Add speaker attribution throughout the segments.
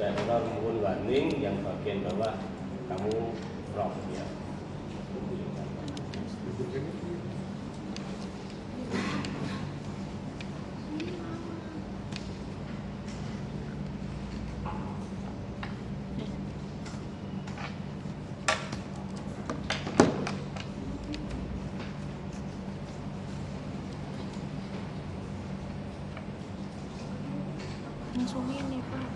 Speaker 1: ada error maupun warning yang bagian bawah kamu crop ya.
Speaker 2: Langsung ini Pak.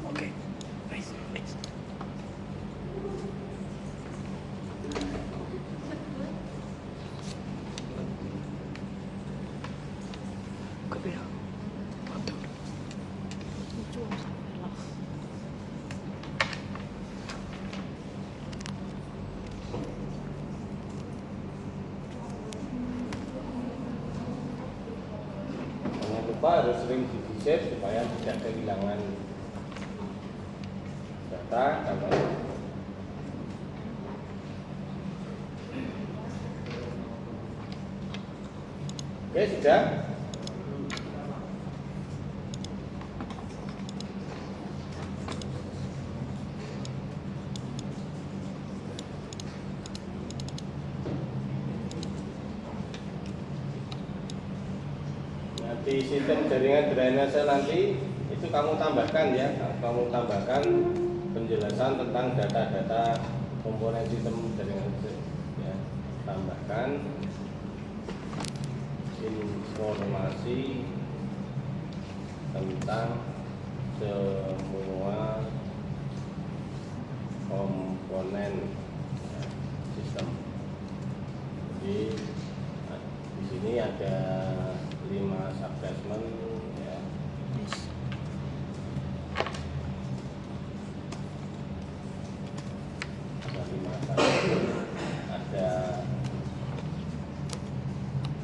Speaker 3: Oke, nice. Kopi ya. Mantap.
Speaker 2: Lucu sampai lah.
Speaker 1: Jangan lupa harus sering di save supaya tidak kehilangan data kalau oke sudah. Di sistem jaringan drainase nanti itu kamu tambahkan ya, kamu tambahkan penjelasan tentang data-data komponen sistem jaringan ya, tambahkan informasi tentang semua komponen ya, sistem. Jadi di sini ada 5 subsegment ya. Ada 5 subsegment, ada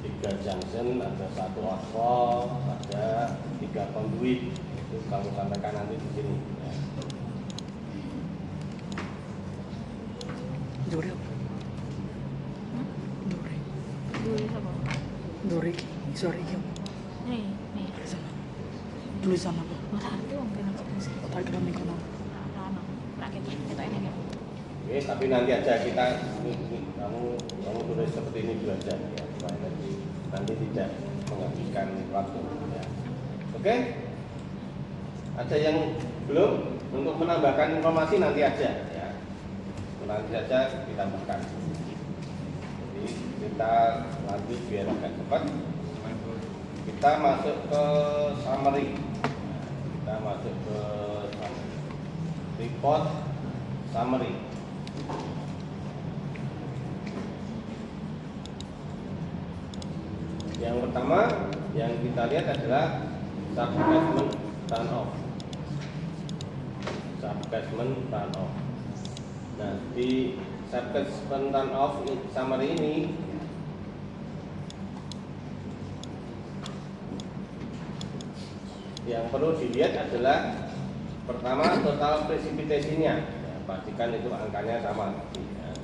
Speaker 1: 3 junction, ada 1 outfall, ada 3 conduit. Itu kamu sampaikan nanti di sini ya.
Speaker 3: Dore apa? Dore.
Speaker 2: Dulu apa?
Speaker 3: Dore sorry ya.
Speaker 2: Nih.
Speaker 3: Tulisan apa?
Speaker 2: Masa itu mungkin sih.
Speaker 3: Otak kena nih kono.
Speaker 2: Rakit kita ini kan.
Speaker 1: Oke, tapi nanti aja kita kamu tulis seperti ini dulu aja ya, supaya nanti tidak menghabiskan waktu ya. Oke? Ada yang belum untuk menambahkan informasi nanti aja ya. Nanti saja ditambahkan. Jadi kita nanti biar agak cepat. Kita masuk ke summary. Kita masuk ke report summary. Yang pertama yang kita lihat adalah subsegment turn off. Subsegment turn off. Nah, di subsegment turn off summary ini yang perlu dilihat adalah pertama total precipitation-nya ya, pastikan itu angkanya sama ya.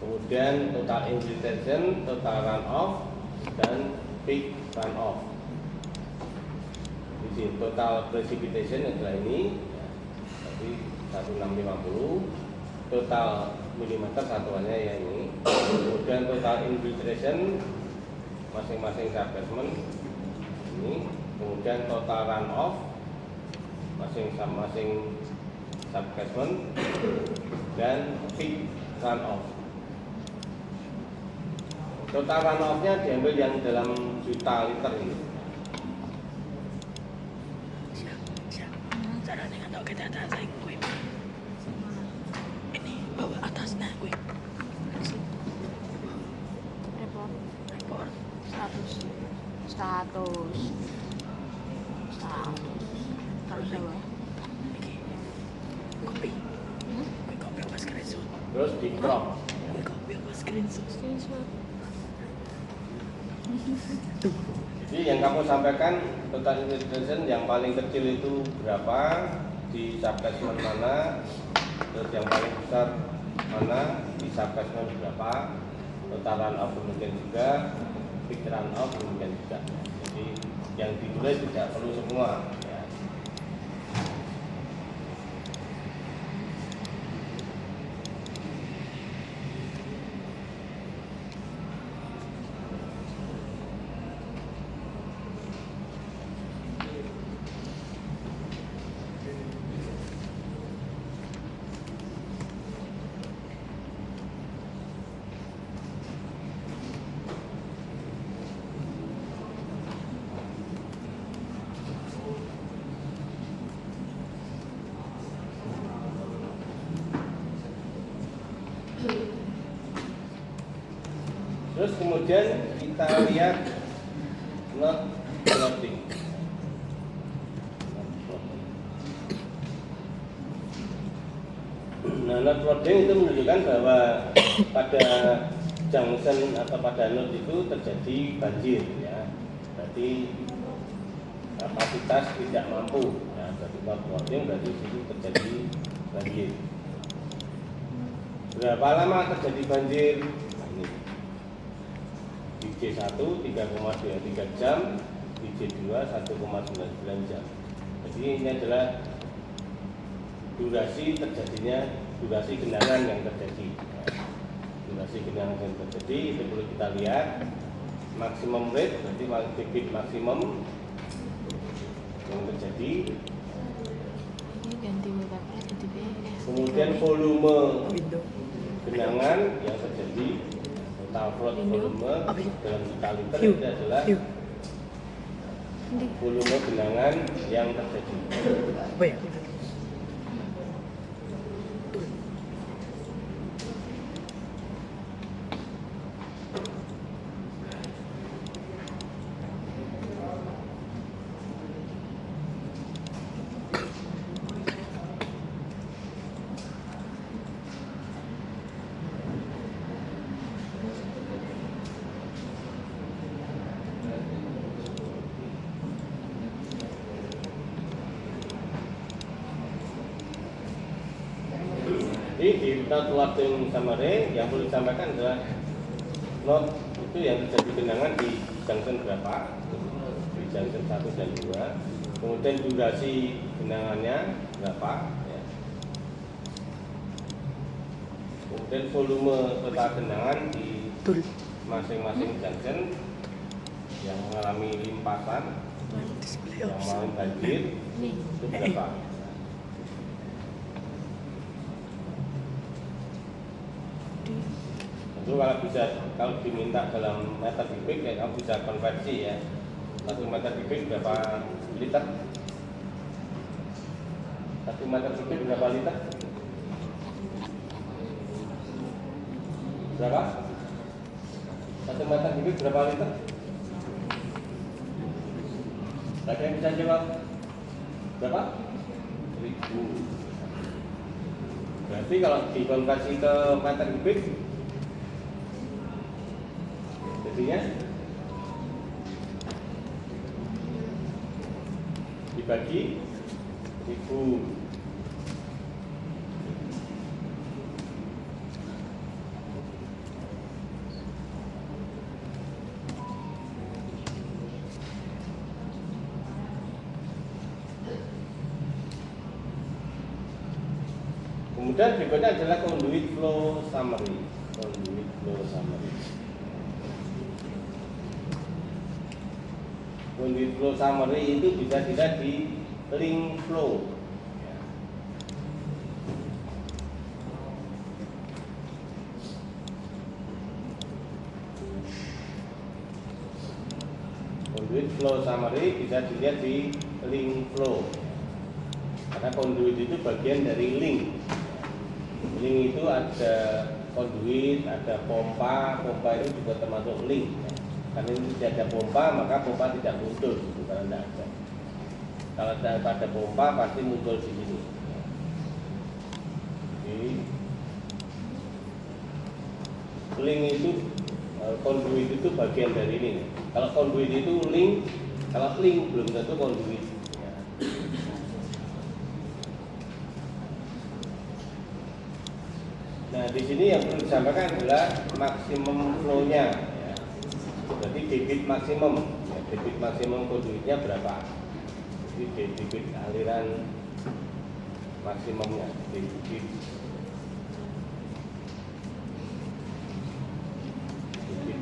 Speaker 1: Kemudian total infiltration, total runoff, dan peak runoff. Di sini total precipitation adalah ini ya, tadi 1650, total milimeter satuannya ya ini. Kemudian total infiltration masing-masing subsegment ini. Kemudian total runoff masing-masing subsegment dan peak runoff. Total runoff-nya diambil yang dalam juta liter ini.
Speaker 3: Siap. Cara dengan tahu kita atas gue. Ini bawa atasnya gue. Report.
Speaker 2: Status. Terus apa?
Speaker 3: Kopi. Gue kopi apa screenshot?
Speaker 1: Terus di crop.
Speaker 3: Gue kopi apa screenshot?
Speaker 2: Screenshot.
Speaker 3: Tuh.
Speaker 1: Jadi yang kamu sampaikan total integration yang paling kecil itu berapa di subclassment mana, terus yang paling besar mana di subclassment berapa, total run off demikian juga, peak run off demikian juga. Jadi yang ditulis tidak perlu semua. Ya. Terus kemudian kita lihat not floating. Nah, not floating itu menunjukkan bahwa pada junction atau pada node itu terjadi banjir, ya. Berarti kapasitas tidak mampu. Ya, berarti not floating berarti di situ terjadi banjir. Berapa lama terjadi banjir? Di J1 3,23 jam, di J2 1,99 jam. Jadi ini adalah durasi genangan yang terjadi. Durasi genangan yang terjadi itu perlu kita lihat. Maksimum rate berarti debit maksimum yang terjadi.
Speaker 2: Ini ganti berapa? Ganti BS.
Speaker 1: Kemudian volume genangan yang terjadi. Total flow volume dalam juta liter itu adalah volume genangan yang terjadi.
Speaker 3: Apa ya?
Speaker 1: Jadi di not floating summary yang perlu disampaikan adalah not itu yang terjadi genangan di junction berapa, di junction 1 dan 2, kemudian durasi genangannya berapa, ya. Kemudian volume total genangan di masing-masing junction yang mengalami limpasan, yang mengalami banjir itu berapa. Itu kalau diminta dalam meter kubik ya kamu bisa konversi, ya. 1 meter kubik berapa liter? 1 meter kubik berapa liter? Berapa? 1 meter kubik berapa liter? Ada yang bisa jawab? Berapa? 1000. Berarti kalau dikonversi ke meter kubik jadinya dibagi 1000. Kemudian berikutnya adalah conduit flow summary. Conduit flow summary. Conduit flow summary itu bisa dilihat di link flow. Conduit flow summary bisa dilihat di link flow. Karena conduit itu bagian dari link. Link itu ada conduit, ada pompa itu juga termasuk link. Karena ini tidak ada pompa, maka pompa tidak muncul, karena tidak ada. Kalau ada pompa pasti muncul di sini. Jadi link itu Konduit itu bagian dari ini. Kalau konduit itu link, kalau link belum tentu konduit. Ya. Nah, di sini yang perlu disampaikan adalah maksimum flow-nya. Ya. Jadi debit maksimum, ya, debit maksimum konduitnya berapa? Jadi debit aliran maksimumnya, debit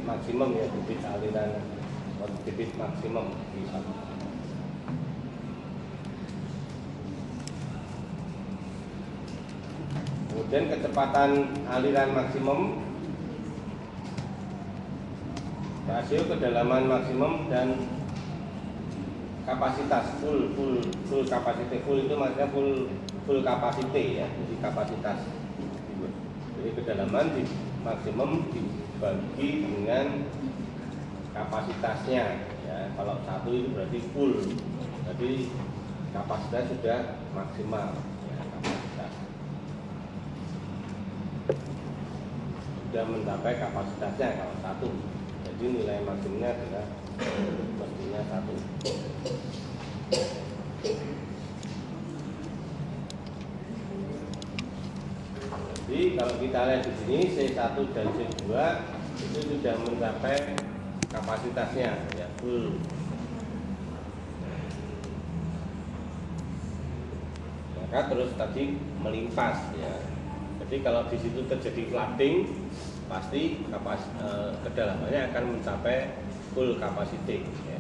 Speaker 1: maksimum ya, debit aliran debit maksimum bisa. Kemudian kecepatan aliran maksimum, rasio kedalaman maksimum, dan kapasitas full kapasiti. Full itu maksudnya full kapasiti ya, jadi kapasitas. Jadi kedalaman di maksimum dibagi dengan kapasitasnya ya. Kalau satu itu berarti full, jadi kapasitas sudah maksimal ya, kapasitas sudah mencapai kapasitasnya kalau satu, jadi nilai maksimumnya adalah mestinya satu. Jadi kalau kita lihat di sini C1 dan C2 itu sudah mencapai kapasitasnya ya, full. Maka terus tadi melimpas ya. Jadi kalau di situ terjadi flooding, pasti kedalamannya akan mencapai full capacity ya.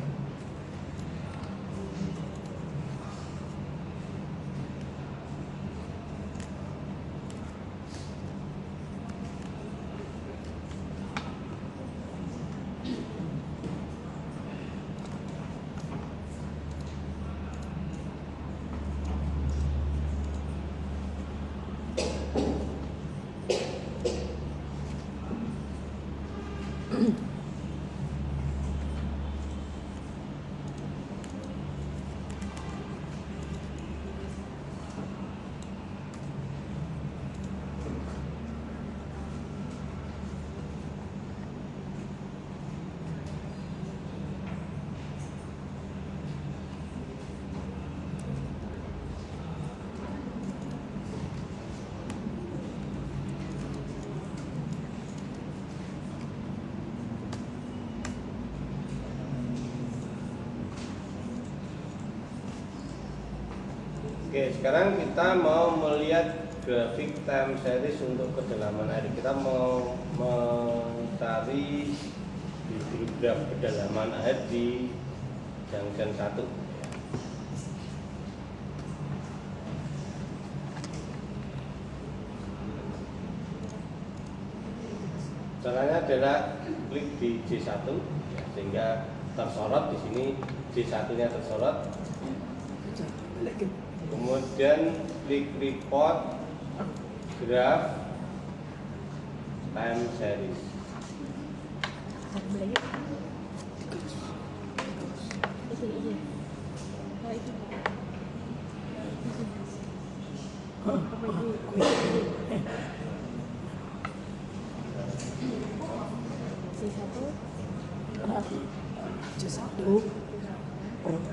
Speaker 1: Oke, sekarang kita mau melihat grafik time series untuk kedalaman air. Kita mau mencari di graf kedalaman air di junction 1. Caranya adalah klik di J1 ya, sehingga tersorot di sini J1-nya tersorot. Kemudian klik report graph time series.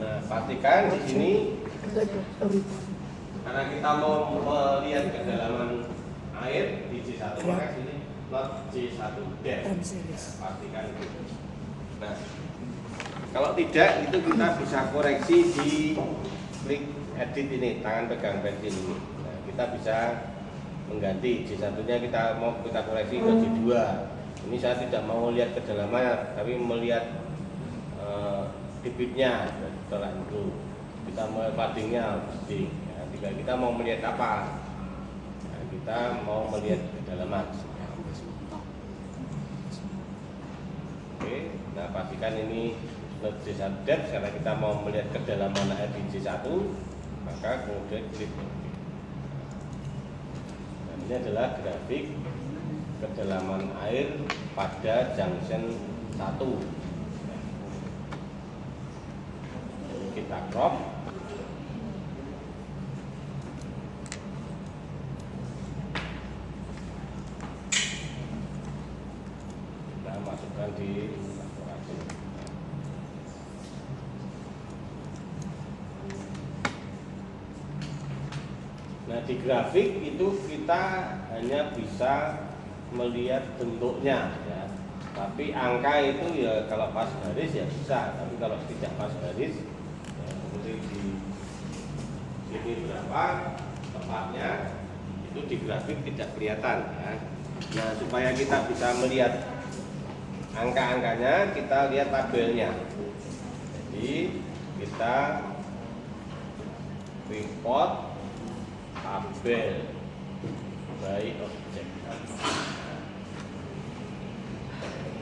Speaker 1: Nah, pastikan di sini karena kita mau melihat kedalaman air di J1, maka sini not J1 dash. Pastikan itu. Nah, kalau tidak itu kita bisa koreksi di klik edit ini, tangan pegang pensil ini. Nah, kita bisa mengganti J1-nya, kita koreksi ke J2. Ini saya tidak mau lihat kedalamannya, tapi melihat debitnya. Setelah itu kita mau floodingnya pasti. Ya, kita mau melihat apa? Nah, kita mau melihat kedalaman. Oke, nah pastikan ini not J1 depth karena kita mau melihat kedalaman air di J1, maka kemudian klik. Nah, ini adalah grafik kedalaman air pada junction 1. Kita crop. Kita masukkan Nah, di grafik itu kita hanya bisa melihat bentuknya ya. Tapi angka itu ya kalau pas garis ya bisa, tapi kalau tidak pas garis ya, seperti di sini berapa tepatnya itu di grafik tidak kelihatan ya. Nah, supaya kita bisa melihat angka-angkanya, kita lihat tabelnya. Jadi kita report tabel by object.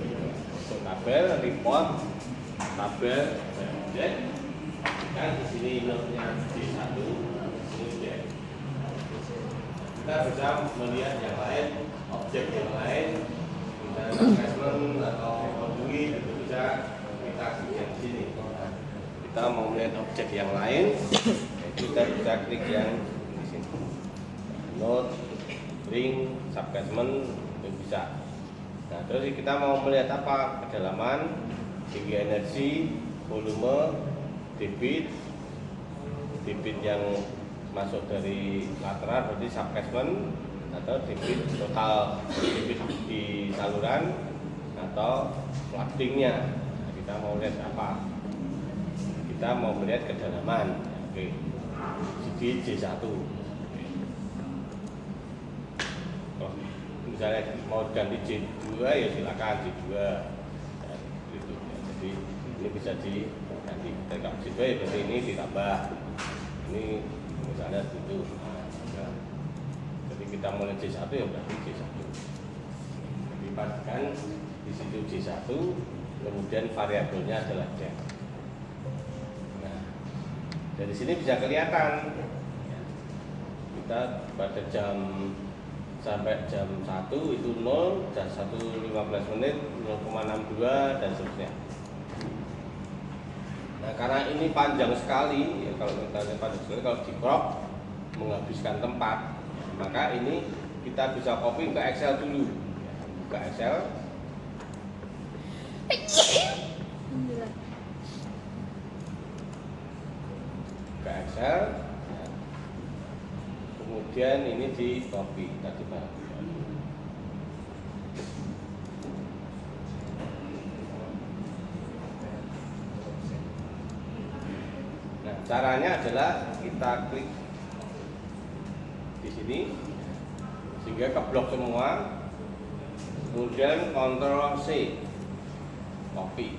Speaker 1: Untuk tabel report tabel by object. Kan di sini notnya D1, ini D. Kita bisa melihat yang lain, objek yang lain, misalnya attachment atau moduli itu bisa kita klik yang sini. Kita mau melihat objek yang lain, kita bisa klik yang di sini. Note, link, subclassment itu bisa. Nah, terus kita mau melihat apa? Kedalaman, tinggi energi, volume, debit yang masuk dari lateral berarti subclassment, atau debit total debit di saluran, atau floodingnya. Nah, kita mau lihat apa? Kita mau melihat kedalaman. Oke, di J1. Kalau misalnya mau ganti J2 ya silakan J2 ya, gitu. Jadi ini bisa diganti. Kalau J2 ya berarti ini ditambah. Ini misalnya gitu. Nah, jadi kita mulai J1 ya berarti J1. Jadi pastikan di situ J1, kemudian variabelnya adalah jam. Nah, dari sini bisa kelihatan kita pada jam sampai jam 1 itu 0, jam 1:15 menit 0,62 dan seterusnya. Nah, karena ini panjang sekali ya, kalau kita lihat panjang sekali, kalau di crop menghabiskan tempat, maka ini kita bisa copy ke Excel dulu. Buka Excel. Ke Excel. Kemudian ini di copy tadi Pak. Nah, caranya adalah kita klik di sini sehingga keblok semua. Kemudian Ctrl C copy.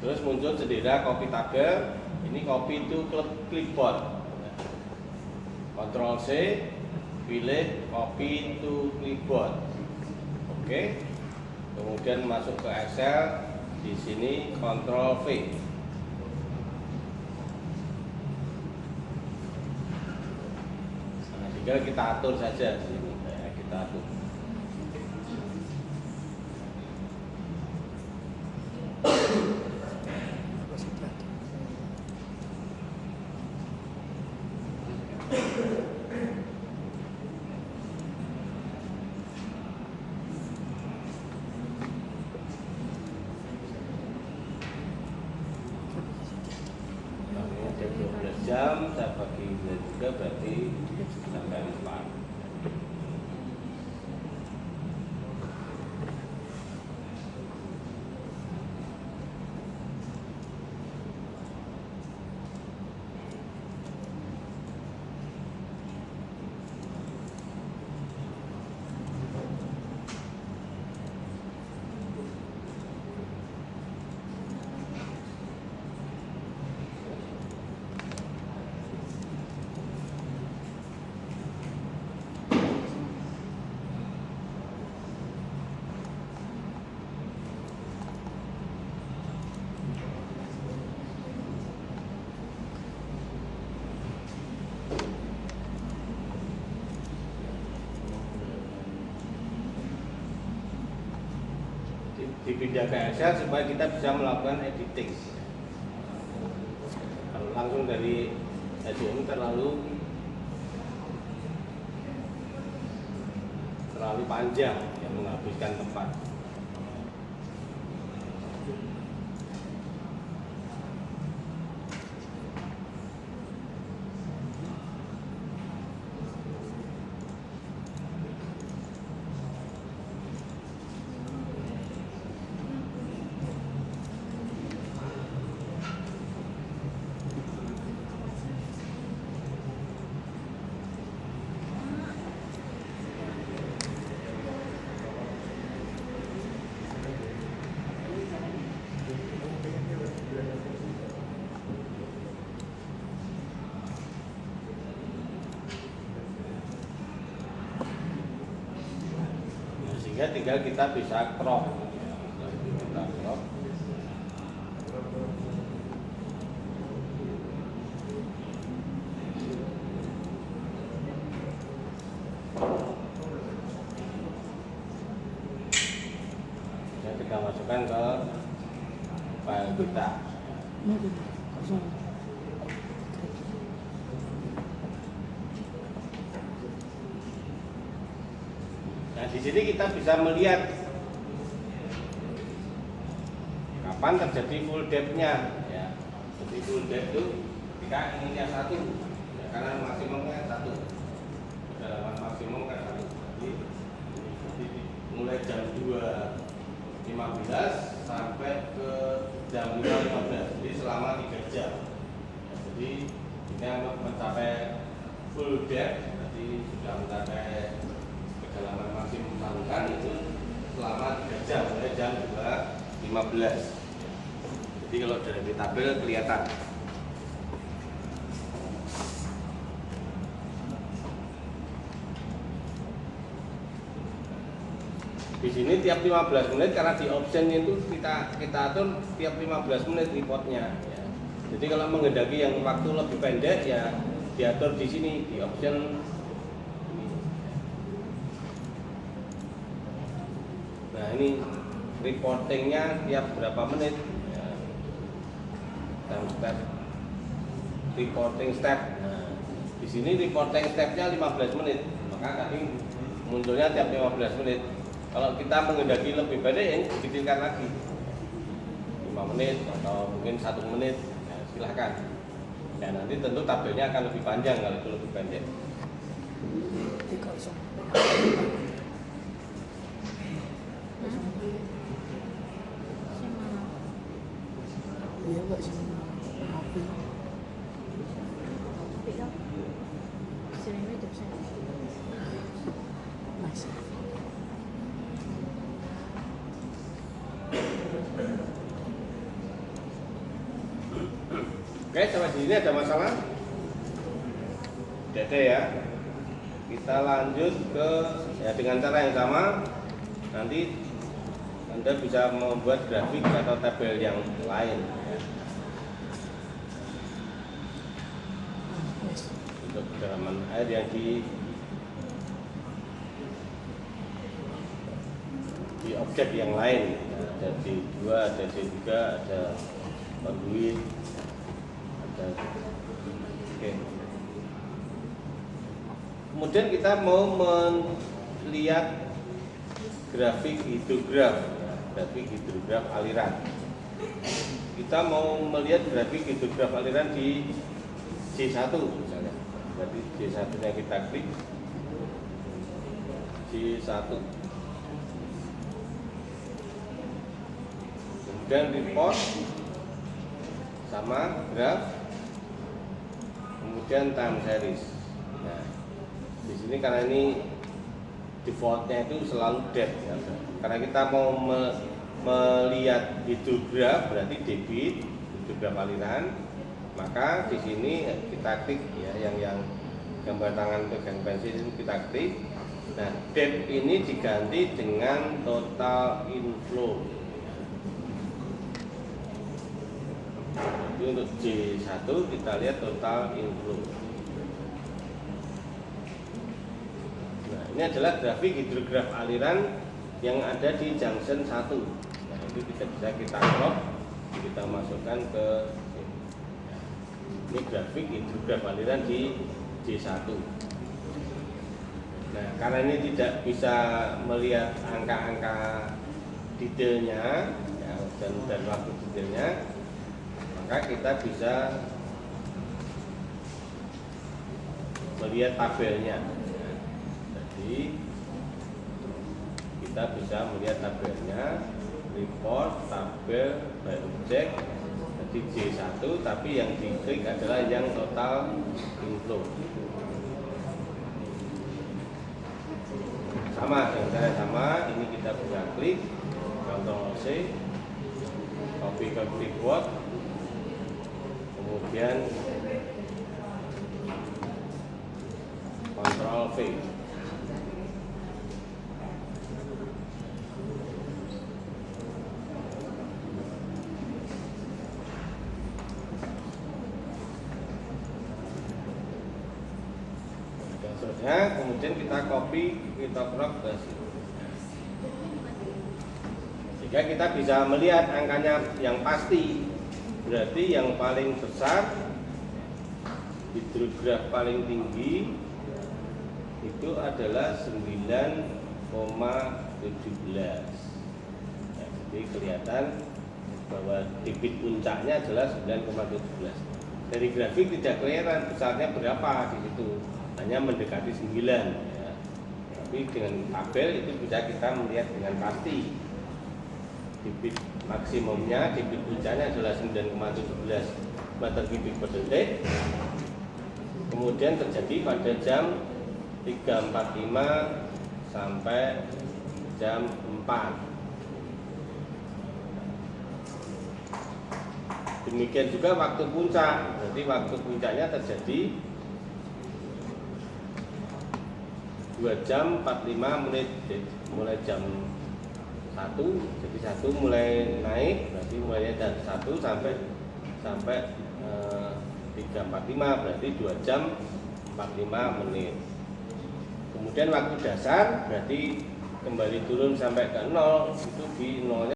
Speaker 1: Terus muncul jendela copy tabel. Ini copy to clipboard. Ctrl C, pilih copy to clipboard. Oke. Kemudian masuk ke Excel. Di sini Ctrl V. Nah, tinggal kita atur saja di sini. Ya, kita atur. Jam saya bagi juga berarti sampai 4. Dipindah ke Excel supaya kita bisa melakukan editing. Kalau langsung dari editing terlalu panjang yang menghabiskan tempat. sehingga tinggal kita bisa crop ya. Kita crop. Ya, kita masukkan ke file kita. Nah, di sini kita bisa melihat kapan terjadi full depth-nya ya. Jadi full depth itu ketika ininya 1 ya, karena maksimumnya 1. Kedalaman maksimum kan 1. Jadi mulai jam 2.15 sampai ke jam 5.15. Jadi selama 3 jam. Ya, jadi ini mencapai full depth, berarti sudah mencapai kedalaman maksimum saluran itu selama 3 jam, mulai jam 2.15. Jadi kalau dari tabel kelihatan. Di sini tiap 15 menit karena di option itu kita atur tiap 15 menit reportnya. Ya. Jadi kalau menghendaki yang waktu lebih pendek ya diatur di sini di option. Nah ini reportingnya tiap berapa menit ya. Time step reporting step. Nah, di sini reporting stepnya 15 menit maka tadi munculnya tiap 15 menit. Kalau kita menghendaki lebih pendek ya dikecilkan lagi 5 menit atau mungkin 1 menit ya, silahkan ya, nanti tentu tabelnya akan lebih panjang kalau itu lebih pendek.
Speaker 3: Iya Mbak, sih ngopi.
Speaker 2: Kopi dong. Sering hidup saya.
Speaker 3: Masih.
Speaker 1: Oke, sampai di sini ada masalah? Tidak ada ya. Kita lanjut ke ya dengan cara yang sama. Nanti Anda bisa membuat grafik atau tabel yang lain ya. Untuk kedalaman air yang di objek yang lain. Ada D2, ada D3, ada conduit. Oke. Kemudian kita mau melihat grafik hidrograf, grafik hidrograf aliran. Kita mau melihat grafik hidrograf aliran di C1 misalnya. Berarti C1-nya kita klik C1. Kemudian report sama graf. Kemudian time series. Nah, di sini karena ini defaultnya itu selalu depth ya. Karena kita mau melihat hidrograf berarti debit hidrograf aliran, maka di sini kita klik ya yang gambar tangan pegang pensil itu kita klik. Nah, depth ini diganti dengan total inflow. Jadi untuk J1 kita lihat total inflow. Nah, ini adalah grafik hidrograf aliran yang ada di junction 1. Nah, itu bisa kita crop, kita masukkan ke ini grafik hidrograf aliran di J1. Nah, karena ini tidak bisa melihat angka-angka detailnya ya, dan waktu detailnya, maka kita bisa melihat tabelnya. Jadi kita bisa melihat tabelnya, report, tabel, by object, jadi J1, tapi yang diklik adalah yang total inflow. Sama dengan cara sama, ini kita bisa klik, Ctrl C, copy ke clipboard, kemudian Ctrl V. ya, kemudian kita copy, kita crop ke sini. Sehingga kita bisa melihat angkanya yang pasti. Berarti yang paling besar, hidrograf paling tinggi itu adalah 9,17. Nah, jadi kelihatan bahwa debit puncaknya adalah 9,17. Dari grafik tidak kelihatan besarnya berapa di situ, hanya mendekati 9 ya. Tapi dengan tabel itu bisa kita melihat dengan pasti. Debit maksimumnya, debit puncaknya adalah 9,17 meter kubik per detik. Kemudian terjadi pada jam 3.45 sampai jam 4. Demikian juga waktu puncak. Berarti waktu puncaknya terjadi 2 jam 45 menit, mulai jam 1. Jadi 1 mulai naik, berarti mulainya dari 1 sampai 3.45, berarti 2 jam 45 menit. Kemudian waktu dasar berarti kembali turun sampai ke 0, itu di 0-nya